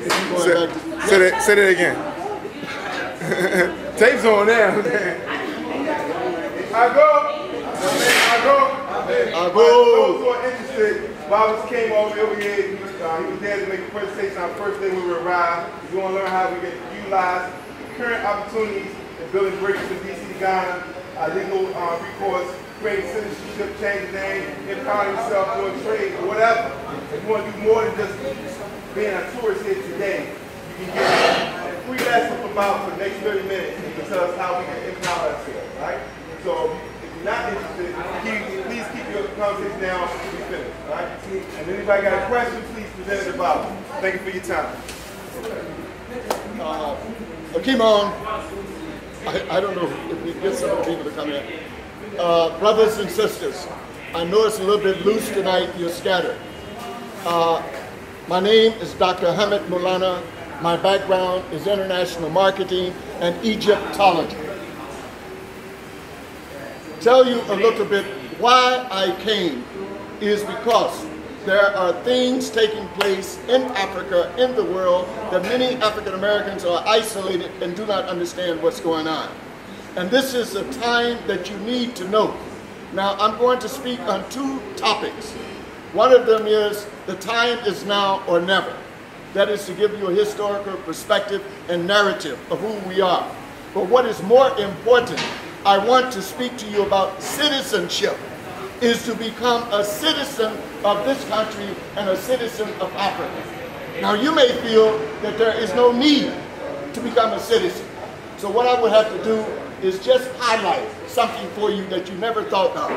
Say that again. Tape's on now. I go. Those who are interested, Bob came all the way over here. He was there to make a presentation on the first day when we arrived. We want to learn how we can utilize the current opportunities in building bridges in DC to Ghana, legal recourse, creating citizenship, changing name, empowering yourself, doing trade, or whatever. If you want to do more than just being a tourist here today, you can get a free lesson from Bob for the next 30 minutes and tell us how we can empower ourselves, right? So if you're not interested, please keep your conversation down when we finish, all right? And anybody got a question, please present it to Bob. Thank you for your time. Akimon, I don't know if we get some people to come in. Brothers and sisters, I know it's a little bit loose tonight, you're scattered. My name is Dr. Hamid Maulana. My background is international marketing and Egyptology. Tell you a little bit why I came is because there are things taking place in Africa, in the world, that many African Americans are isolated and do not understand what's going on. And this is a time that you need to know. Now, I'm going to speak on two topics. One of them is the time is now or never. That is to give you a historical perspective and narrative of who we are. But what is more important, I want to speak to you about citizenship, is to become a citizen of this country and a citizen of Africa. Now, you may feel that there is no need to become a citizen. So what I would have to do is just highlight something for you that you never thought of.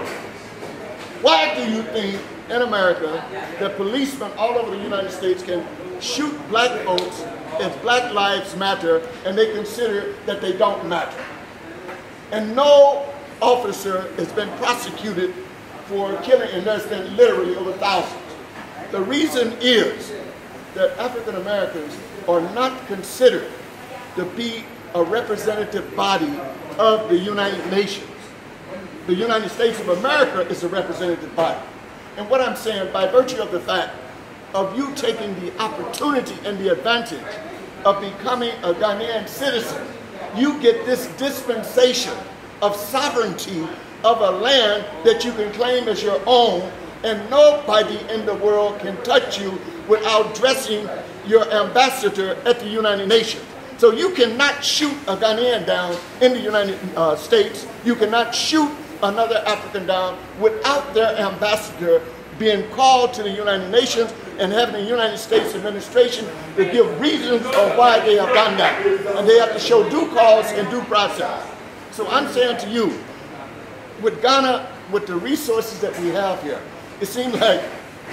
Why do you think in America that policemen all over the United States can shoot black folks if Black Lives Matter and they consider that they don't matter? And no officer has been prosecuted for killing, and there's been literally over thousands. The reason is that African Americans are not considered to be a representative body of the United Nations. The United States of America is a representative body. And what I'm saying, by virtue of the fact of you taking the opportunity and the advantage of becoming a Ghanaian citizen, you get this dispensation of sovereignty of a land that you can claim as your own, and nobody in the world can touch you without dressing your ambassador at the United Nations. So you cannot shoot a Ghanaian down in the United States. You cannot shoot another African down without their ambassador being called to the United Nations and having the United States administration to give reasons of why they have done that. And they have to show due cause and due process. So I'm saying to you, with Ghana, with the resources that we have here, it seems like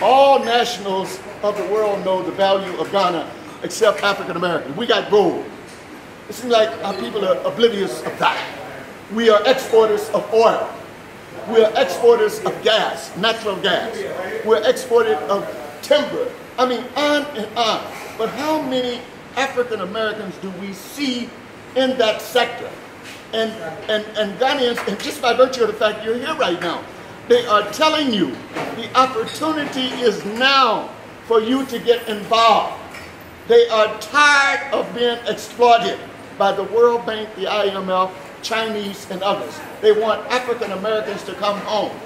all nationals of the world know the value of Ghana except African Americans. We got gold. It seems like our people are oblivious of that. We are exporters of oil. We are exporters of gas, natural gas. We're exporters of timber. I mean, on and on. But how many African Americans do we see in that sector? And Ghanaians, and just by virtue of the fact you're here right now, they are telling you the opportunity is now for you to get involved. They are tired of being exploited by the World Bank, the IMF, Chinese, and others. They want African Americans to come home.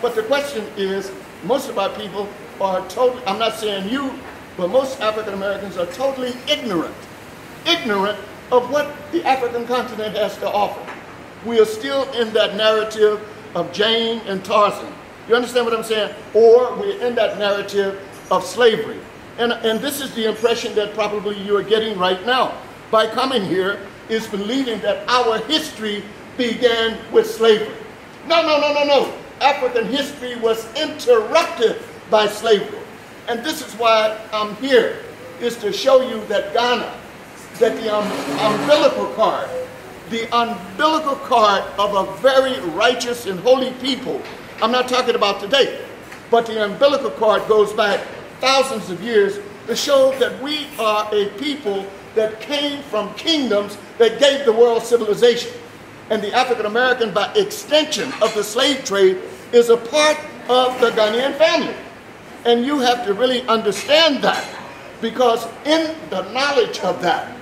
But the question is, most of our people are totally, I'm not saying you, but most African Americans are totally ignorant of what the African continent has to offer. We are still in that narrative of Jane and Tarzan. You understand what I'm saying? Or we're in that narrative of slavery. And this is the impression that probably you are getting right now by coming here, is believing that our history began with slavery. No. African history was interrupted by slavery. And this is why I'm here, is to show you that Ghana, that the umbilical cord of a very righteous and holy people, I'm not talking about today, but the umbilical cord goes back thousands of years to show that we are a people that came from kingdoms that gave the world civilization. And the African American, by extension of the slave trade, is a part of the Ghanaian family. And you have to really understand that. Because in the knowledge of that,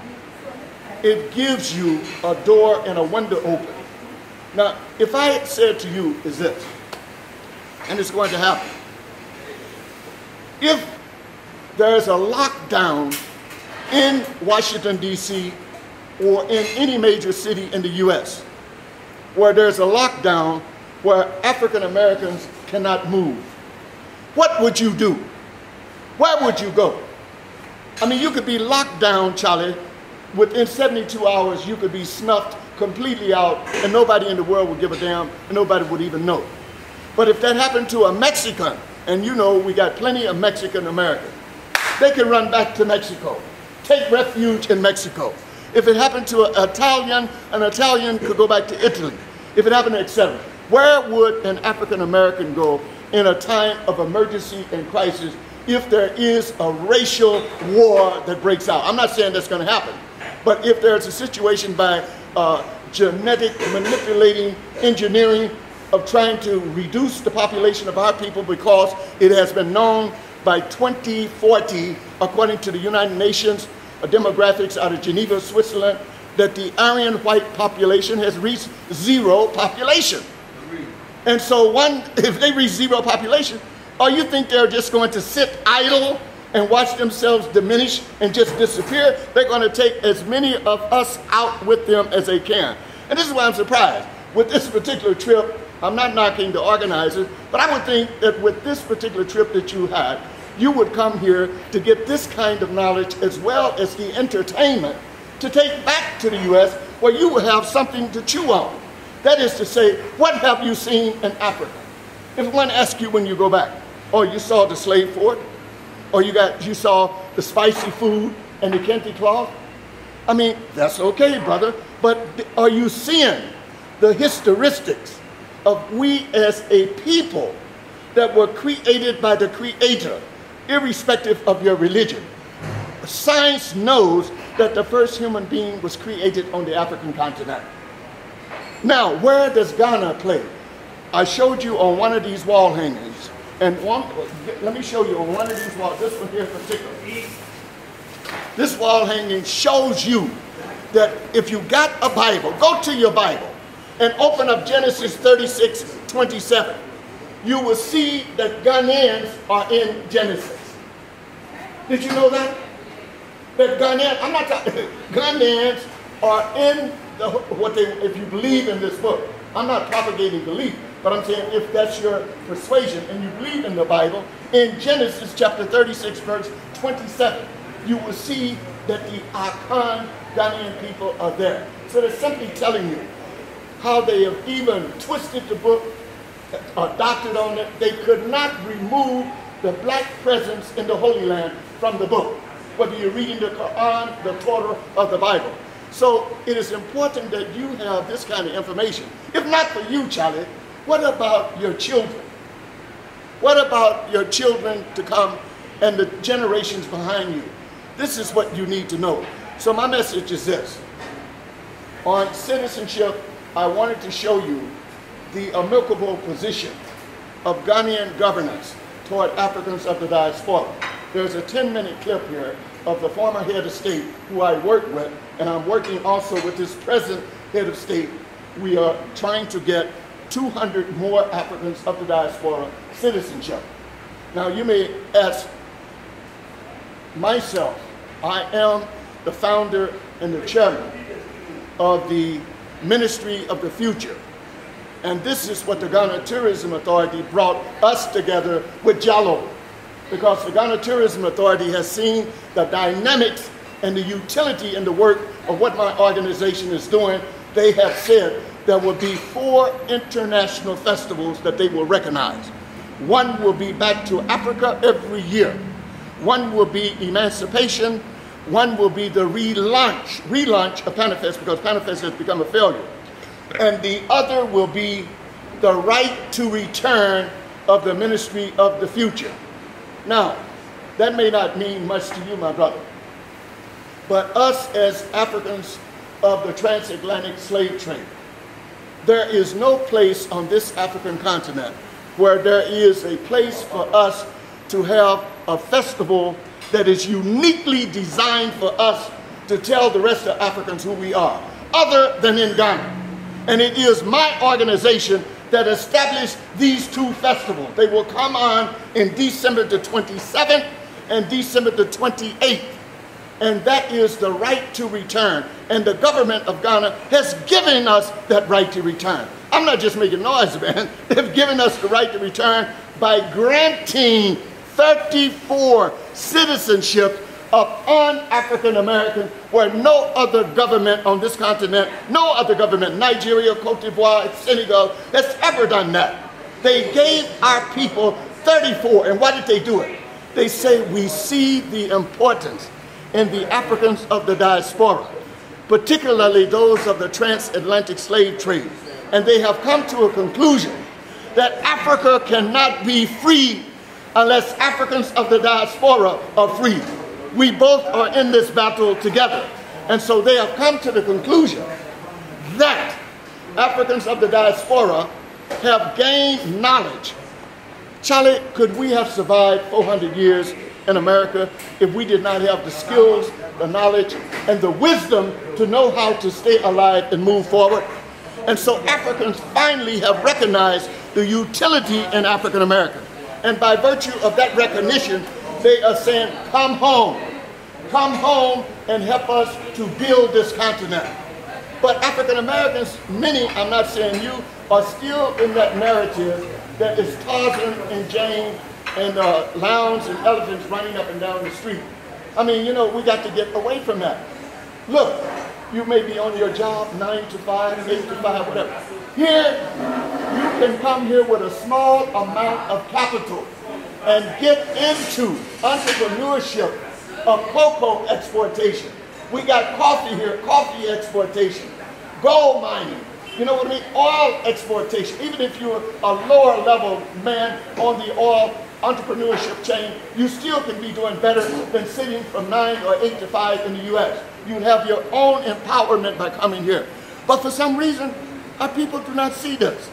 it gives you a door and a window open. Now, if I said to you is this, and it's going to happen, if there's a lockdown in Washington, D.C., or in any major city in the U.S., where there's a lockdown where African Americans cannot move, what would you do? Where would you go? I mean, you could be locked down, Charlie. Within 72 hours, you could be snuffed completely out, and nobody in the world would give a damn, and nobody would even know. But if that happened to a Mexican, and you know we got plenty of Mexican Americans, they can run back to Mexico, take refuge in Mexico. If it happened to an Italian could go back to Italy. If it happened to etc. Where would an African American go in a time of emergency and crisis if there is a racial war that breaks out? I'm not saying that's going to happen, but if there's a situation by genetic manipulating engineering of trying to reduce the population of our people, because it has been known by 2040, according to the United Nations demographics out of Geneva, Switzerland, that the Aryan white population has reached zero population. And so if they reach zero population, or you think they're just going to sit idle and watch themselves diminish and just disappear? They're going to take as many of us out with them as they can. And this is why I'm surprised. With this particular trip, I'm not knocking the organizers, but I would think that with this particular trip that you had, you would come here to get this kind of knowledge as well as the entertainment to take back to the U.S. where you will have something to chew on. That is to say, what have you seen in Africa? If one asks you when you go back, oh, you saw the slave fort, or you saw the spicy food and the kente cloth, I mean, that's okay, brother, but are you seeing the historistics of we as a people that were created by the Creator, irrespective of your religion? Science knows that the first human being was created on the African continent. Now, where does Ghana play? I showed you on one of these wall hangings, and let me show you on one of these walls, this one here in particular. This wall hanging shows you that if you got a Bible, go to your Bible and open up Genesis 36:27. You will see that Ghanaians are in Genesis. Did you know that? That Ghanaians are in if you believe in this book. I'm not propagating belief, but I'm saying if that's your persuasion and you believe in the Bible, in Genesis chapter 36, verse 27, you will see that the Akan Ghanaian people are there. So they're simply telling you how they have even twisted the book, doctored on it. They could not remove the black presence in the Holy Land from the book, whether you're reading the Quran, the Torah, or the Bible. So it is important that you have this kind of information. If not for you, Charlie, what about your children? What about your children to come and the generations behind you? This is what you need to know. So my message is this. On citizenship, I wanted to show you the amicable position of Ghanaian governance toward Africans of the diaspora. There's a 10-minute clip here of the former head of state who I work with, and I'm working also with this present head of state. We are trying to get 200 more Africans of the diaspora citizenship. Now you may ask myself, I am the founder and the chairman of the Ministry of the Future. And this is what the Ghana Tourism Authority brought us together with Jallo. Because the Ghana Tourism Authority has seen the dynamics and the utility in the work of what my organization is doing. They have said there will be 4 international festivals that they will recognize. One will be Back to Africa every year. One will be Emancipation. One will be the relaunch of Panafest, because Panafest has become a failure. And the other will be the right to return of the Ministry of the Future. Now, that may not mean much to you, my brother, but us as Africans of the transatlantic slave trade, there is no place on this African continent where there is a place for us to have a festival that is uniquely designed for us to tell the rest of Africans who we are, other than in Ghana. And it is my organization that established these two festivals. They will come on in December the 27th and December the 28th. And that is the right to return. And the government of Ghana has given us that right to return. I'm not just making noise, man. They've given us the right to return by granting 34 citizenship upon African Americans where no other government on this continent, no other government, Nigeria, Cote d'Ivoire, Senegal, has ever done that. They gave our people 34, and why did they do it? They say we see the importance in the Africans of the diaspora, particularly those of the transatlantic slave trade. And they have come to a conclusion that Africa cannot be free unless Africans of the diaspora are free. We both are in this battle together. And so they have come to the conclusion that Africans of the diaspora have gained knowledge. Charlie, could we have survived 400 years in America if we did not have the skills, the knowledge, and the wisdom to know how to stay alive and move forward? And so Africans finally have recognized the utility in African Americans. And by virtue of that recognition, they are saying, come home and help us to build this continent. But African Americans, many, I'm not saying you, are still in that narrative that is Tarzan and Jane and lions and elephants running up and down the street. I mean, you know, we got to get away from that. Look, you may be on your job 9 to 5, 8 to 5, whatever. Here, you can come here with a small amount of capital and get into entrepreneurship of cocoa exportation. We got coffee here, coffee exportation, gold mining, you know what I mean, oil exportation. Even if you're a lower level man on the oil entrepreneurship chain, you still can be doing better than sitting from 9 or 8 to 5 in the US. You have your own empowerment by coming here. But for some reason, our people do not see this.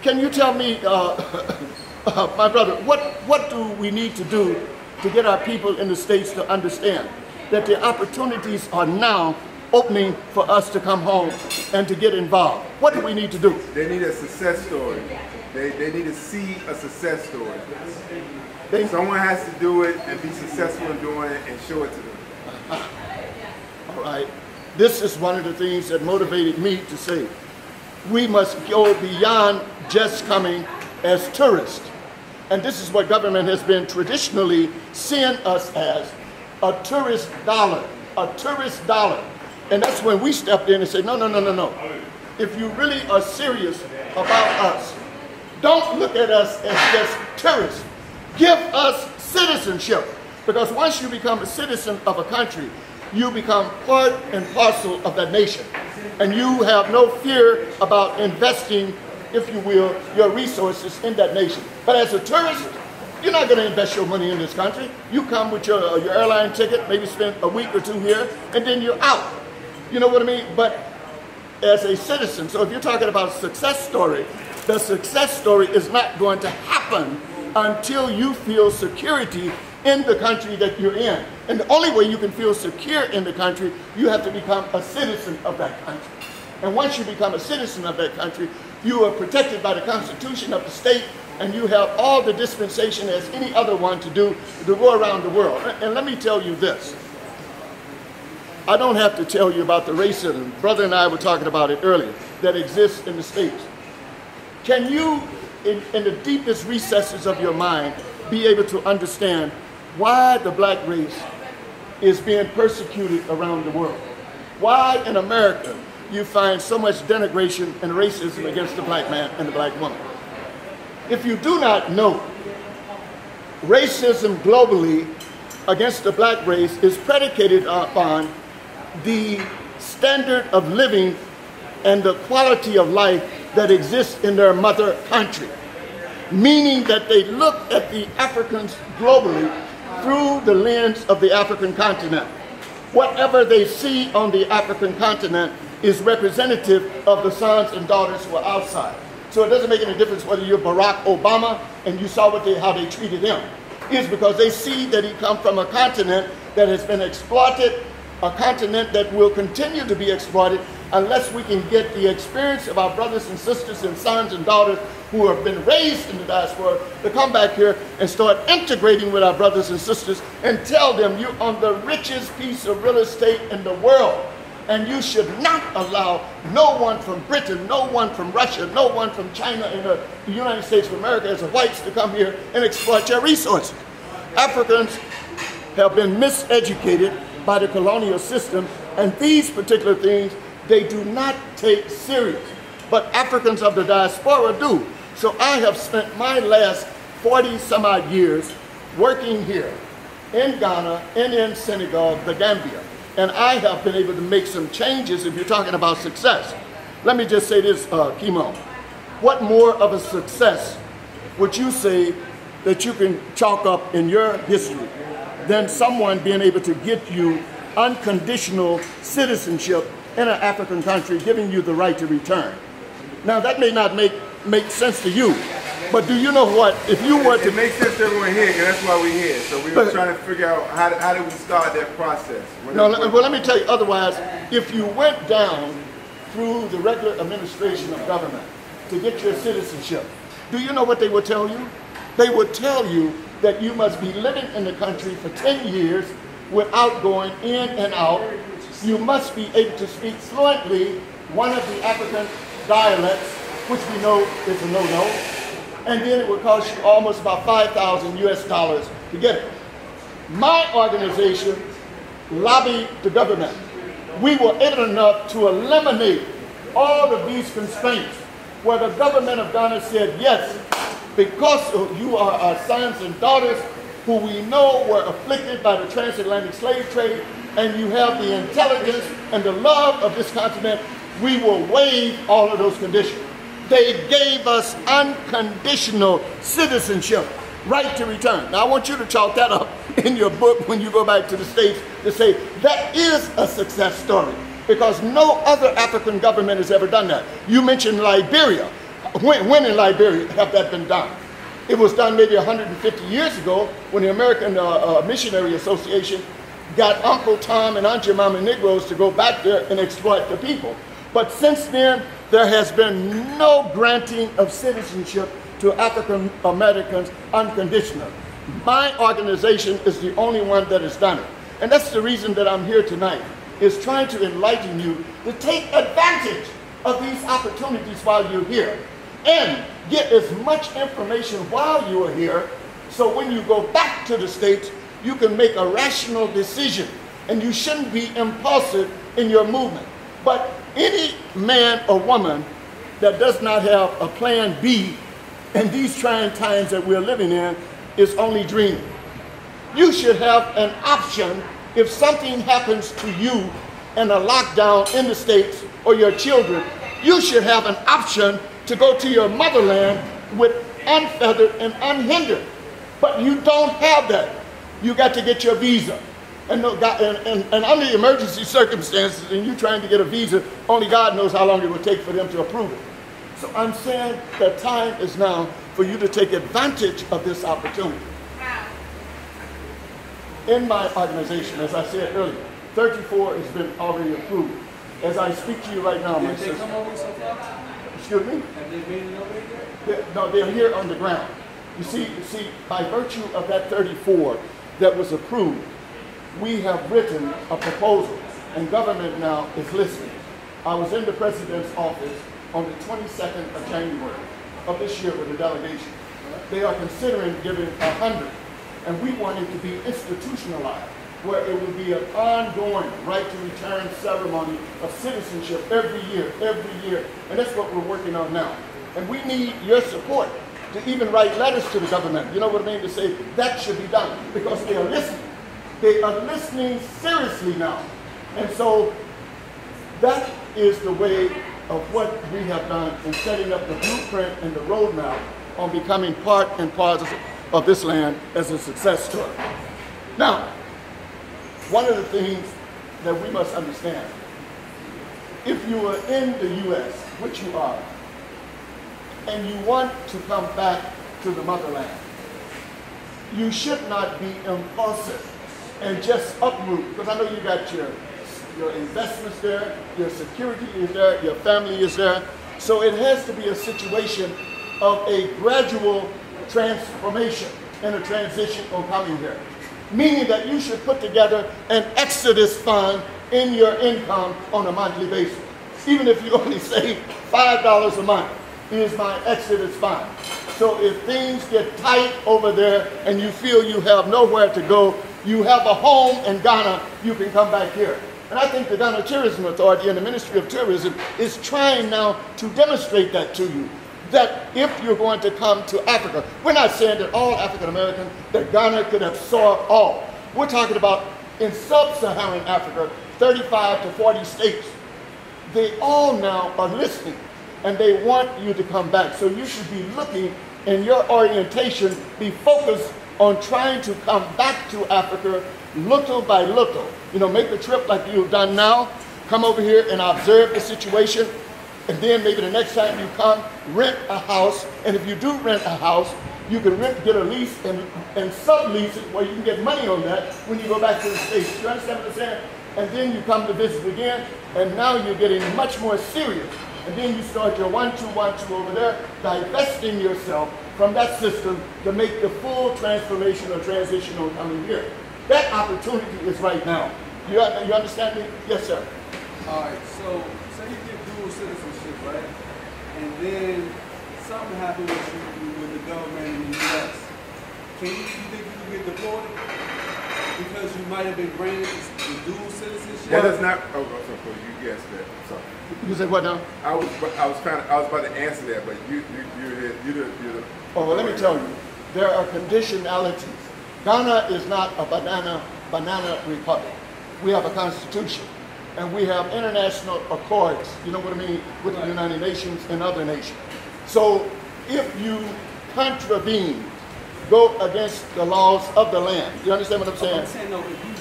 Can you tell me, my brother, what do we need to do to get our people in the States to understand that the opportunities are now opening for us to come home and to get involved? What do we need to do? They need a success story. They need to see a success story. Someone has to do it and be successful in doing it and show it to them. All right. This is one of the things that motivated me to say, we must go beyond just coming as tourists. And this is what government has been traditionally seeing us as, a tourist dollar, a tourist dollar. And that's when we stepped in and said, no, no, no, no, no. If you really are serious about us, don't look at us as just tourists. Give us citizenship. Because once you become a citizen of a country, you become part and parcel of that nation. And you have no fear about investing, if you will, your resources in that nation. But as a tourist, you're not going to invest your money in this country. You come with your airline ticket, maybe spend a week or two here, and then you're out. You know what I mean? But as a citizen, so if you're talking about a success story, the success story is not going to happen until you feel security in the country that you're in. And the only way you can feel secure in the country, you have to become a citizen of that country. And once you become a citizen of that country, you are protected by the Constitution of the state, and you have all the dispensation as any other one to do to go around the world. And let me tell you this. I don't have to tell you about the racism, brother and I were talking about it earlier, that exists in the States. Can you, in the deepest recesses of your mind, be able to understand why the black race is being persecuted around the world? Why in America you find so much denigration and racism against the black man and the black woman? If you do not know, racism globally against the black race is predicated upon the standard of living and the quality of life that exists in their mother country. Meaning that they look at the Africans globally through the lens of the African continent. Whatever they see on the African continent is representative of the sons and daughters who are outside. So it doesn't make any difference whether you're Barack Obama and you saw how they treated him. is because they see that he comes from a continent that has been exploited, a continent that will continue to be exploited unless we can get the experience of our brothers and sisters and sons and daughters who have been raised in the diaspora to come back here and start integrating with our brothers and sisters and tell them you're on the richest piece of real estate in the world. And you should not allow no one from Britain, no one from Russia, no one from China and the United States of America as the whites to come here and exploit your resources. Africans have been miseducated by the colonial system, and these particular things they do not take serious. But Africans of the diaspora do. So I have spent my last 40 some odd years working here in Ghana and in Senegal, the Gambia. And I have been able to make some changes if you're talking about success. Let me just say this, Kimo. What more of a success would you say that you can chalk up in your history than someone being able to get you unconditional citizenship in an African country, giving you the right to return? Now that may not make sense to you, but do you know what? If you were to... It makes sense to everyone here, and that's why we're here. So we were trying to figure out how do we start that process. No, well, let me tell you, otherwise, if you went down through the regular administration of government to get your citizenship, do you know what they would tell you? They would tell you that you must be living in the country for 10 years without going in and out. You must be able to speak fluently one of the African dialects, which we know is a no-no, and then it would cost you almost about $5,000 US to get it. My organization lobbied the government. We were able enough to eliminate all of these constraints, where the government of Ghana said, yes, because you are our sons and daughters who we know were afflicted by the transatlantic slave trade, and you have the intelligence and the love of this continent, we will waive all of those conditions. They gave us unconditional citizenship, right to return. Now I want you to chalk that up in your book when you go back to the States to say that is a success story, because no other African government has ever done that. You mentioned Liberia. When in Liberia have that been done? It was done maybe 150 years ago when the American Missionary Association got Uncle Tom and Aunt Jemima Negroes to go back there and exploit the people. But since then, there has been no granting of citizenship to African Americans unconditional. My organization is the only one that has done it. And that's the reason that I'm here tonight, is trying to enlighten you to take advantage of these opportunities while you're here and get as much information while you are here, so when you go back to the States, you can make a rational decision and you shouldn't be impulsive in your movement. But any man or woman that does not have a plan B in these trying times that we're living in is only dreaming. You should have an option if something happens to you in a lockdown in the States or your children. You should have an option to go to your motherland with unfeathered and unhindered. But you don't have that. You got to get your visa. And under emergency circumstances, and you trying to get a visa, only God knows how long it will take for them to approve it. So I'm saying that time is now for you to take advantage of this opportunity. In my organization, as I said earlier, 34 has been already approved. As I speak to you right now, my sister. Excuse me? Have they made it over here? No, they're here on the ground. You see, by virtue of that 34 that was approved, we have written a proposal, and government now is listening. I was in the president's office on the 22nd of January of this year with a delegation. They are considering giving 100, and we want it to be institutionalized, where it will be an ongoing right to return ceremony of citizenship every year, and that's what we're working on now. And we need your support to even write letters to the government, you know what I mean, to say that should be done, because they are listening. They are listening seriously now. And so that is the way of what we have done in setting up the blueprint and the roadmap on becoming part and parcel of this land as a success story. Now, one of the things that we must understand, if you are in the U.S., which you are, and you want to come back to the motherland, you should not be impulsive and just uproot, because I know you got your investments there, your security is there, your family is there. So it has to be a situation of a gradual transformation and a transition on coming here. Meaning that you should put together an exodus fund in your income on a monthly basis. Even if you only save $5 a month, is my exodus fund. So if things get tight over there and you feel you have nowhere to go, you have a home in Ghana, you can come back here. And I think the Ghana Tourism Authority and the Ministry of Tourism is trying now to demonstrate that to you. That if you're going to come to Africa, we're not saying that all African Americans, that Ghana could absorb all. We're talking about in sub-Saharan Africa, 35 to 40 states. They all now are listening and they want you to come back. So you should be looking in your orientation, be focused on trying to come back to Africa little by little. You know, make the trip like you've done now, come over here and observe the situation, and then maybe the next time you come, rent a house, and if you do rent a house, you can get a lease and sublease it where you can get money on that when you go back to the States. You understand what I'm saying? And then you come to visit again, and now you're getting much more serious. And then you start your 1-2-1-2 over there, divesting yourself from that system to make the full transformation or transition on coming here. That opportunity is right now. You understand me? Yes, sir. All right, so say you get dual citizenship, right? And then something happened with the government in the U.S. You think you can get deported? Because you might have been granted the dual citizenship? That is not, oh, sorry, you guessed that, sorry. You said what now? I was about to answer that, but you're Oh, well, let me tell you, there are conditionalities. Ghana is not a banana republic. We have a constitution, and we have international accords, you know what I mean, with the United Nations and other nations. So if you contravene, go against the laws of the land, you understand what I'm saying? I'm saying, no, if you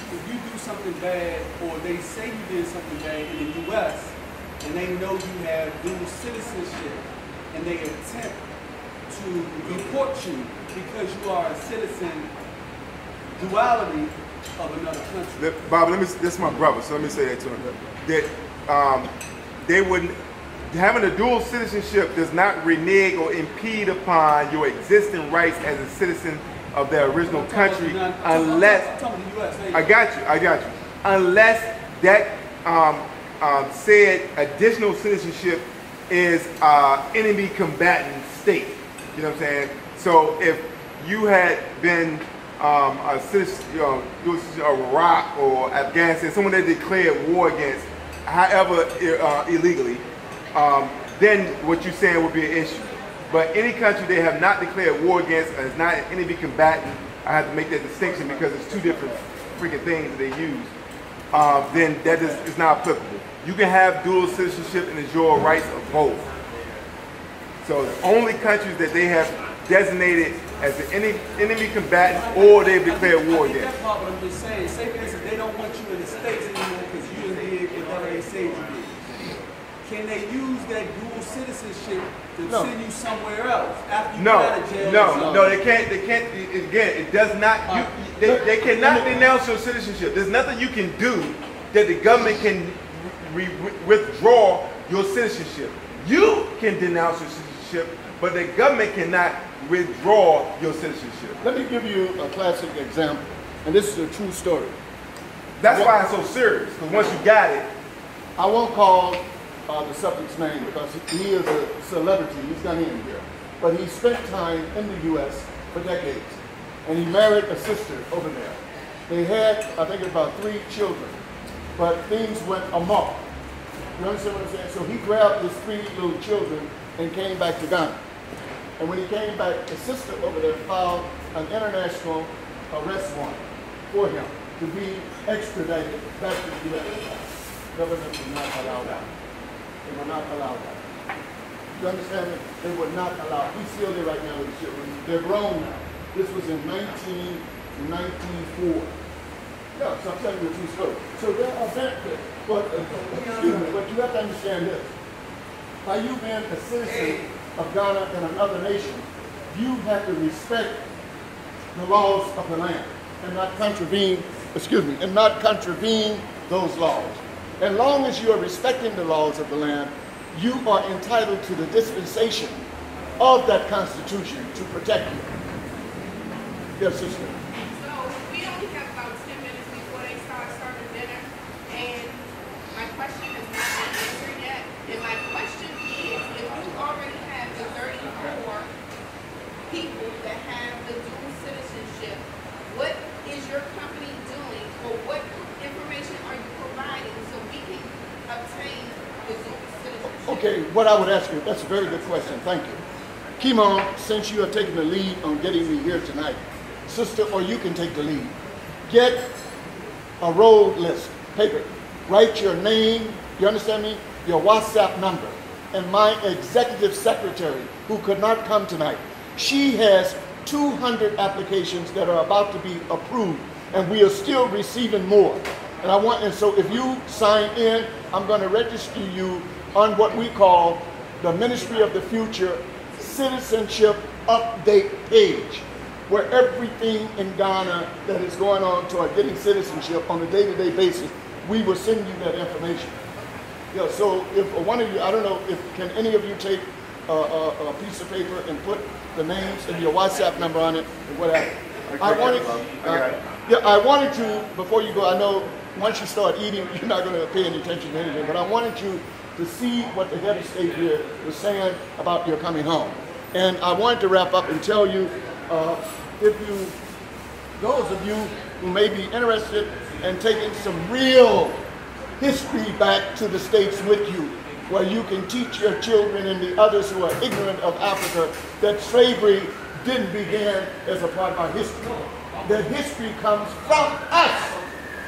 do something bad, or they say you did something bad in the U.S., and they know you have dual citizenship, and they attempt to deport you because you are a citizen, duality of another country. Bob, this is my brother, so let me say that to him. That they wouldn't, having a dual citizenship does not renege or impede upon your existing rights as a citizen of their original country, unless, I got you, unless that said additional citizenship is enemy combatant state. You know what I'm saying? So if you had been a citizen of Iraq or Afghanistan, someone that declared war against, however illegally, then what you're saying would be an issue. But any country they have not declared war against and is not an enemy combatant, I have to make that distinction because it's two different freaking things that they use, then that is not applicable. You can have dual citizenship and enjoy rights of both. So the only countries that they have designated as an enemy combatant or they've declared war against. That's not what I'm just saying. Say for instance, they don't want you in the States anymore because you did whatever they say you did. Can they use that dual citizenship to send you somewhere else after you get out of jail? No, they can't. They can't. Again, it does not. They cannot denounce your citizenship. There's nothing you can do that the government can withdraw your citizenship. You can denounce your citizenship, but the government cannot withdraw your citizenship. Let me give you a classic example, and this is a true story. That's why it's so serious, because once you got it, I won't call the subject's name because he is a celebrity. He's Ghanaian here, but he spent time in the U.S. for decades, and he married a sister over there. They had, I think, about 3 children, but things went amok. You understand what I'm saying? So he grabbed his 3 little children and came back to Ghana. And when he came back, the sister over there filed an international arrest warrant for him to be extradited back to the U.S. Government would not allow that. They would not allow that. You understand me? They would not allow. He's still there right now with the children. They're grown now. This was in 1994. Yeah, so I'm telling you a true story. So there are benefits. But you have to understand this. By you being a citizen of Ghana and another nation, you have to respect the laws of the land and not contravene, and not contravene those laws. As long as you are respecting the laws of the land, you are entitled to the dispensation of that Constitution to protect you. Yes, sister. So we only have about 10 minutes before they start serving dinner, and my question has not been answered yet. And my question is, if you already have the 34 people that have the dual citizenship, what is your company doing, or what information are you providing so we can obtain the dual citizenship? Okay, what I would ask you, that's a very good question, thank you. Kimon, since you have taken the lead on getting me here tonight, sister, or you can take the lead. Get a roll list, paper. Write your name, you understand me? Your WhatsApp number. And my executive secretary, who could not come tonight, she has 200 applications that are about to be approved, and we are still receiving more. And so if you sign in, I'm going to register you on what we call the Ministry of the Future Citizenship Update page, where everything in Ghana that is going on toward getting citizenship on a day-to-day basis, we will send you that information. Yeah, so if one of you, I don't know, can any of you take a piece of paper and put the names and your WhatsApp number on it or whatever. I wanted to, before you go, I know once you start eating, you're not going to pay any attention to anything, but I wanted you to see what the head of state here was saying about your coming home. And I wanted to wrap up and tell you, those of you who may be interested in taking some real history back to the States with you, where you can teach your children and the others who are ignorant of Africa that slavery didn't begin as a part of our history. That history comes from us,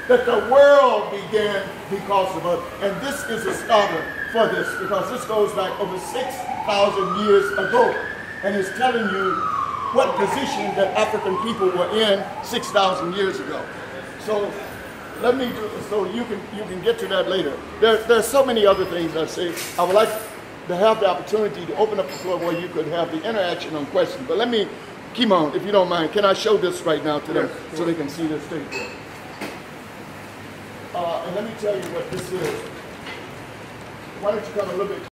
that the world began because of us. And this is a starter for this, because this goes back over 6,000 years ago, and is telling you what position that African people were in 6,000 years ago. So let me do, so you can get to that later. There's so many other things I say. I would like to have the opportunity to open up the floor where you could have the interaction on questions. But let me, Kimon, if you don't mind, can I show this right now to them so they can see this thing? And let me tell you what this is. Why don't you come a little bit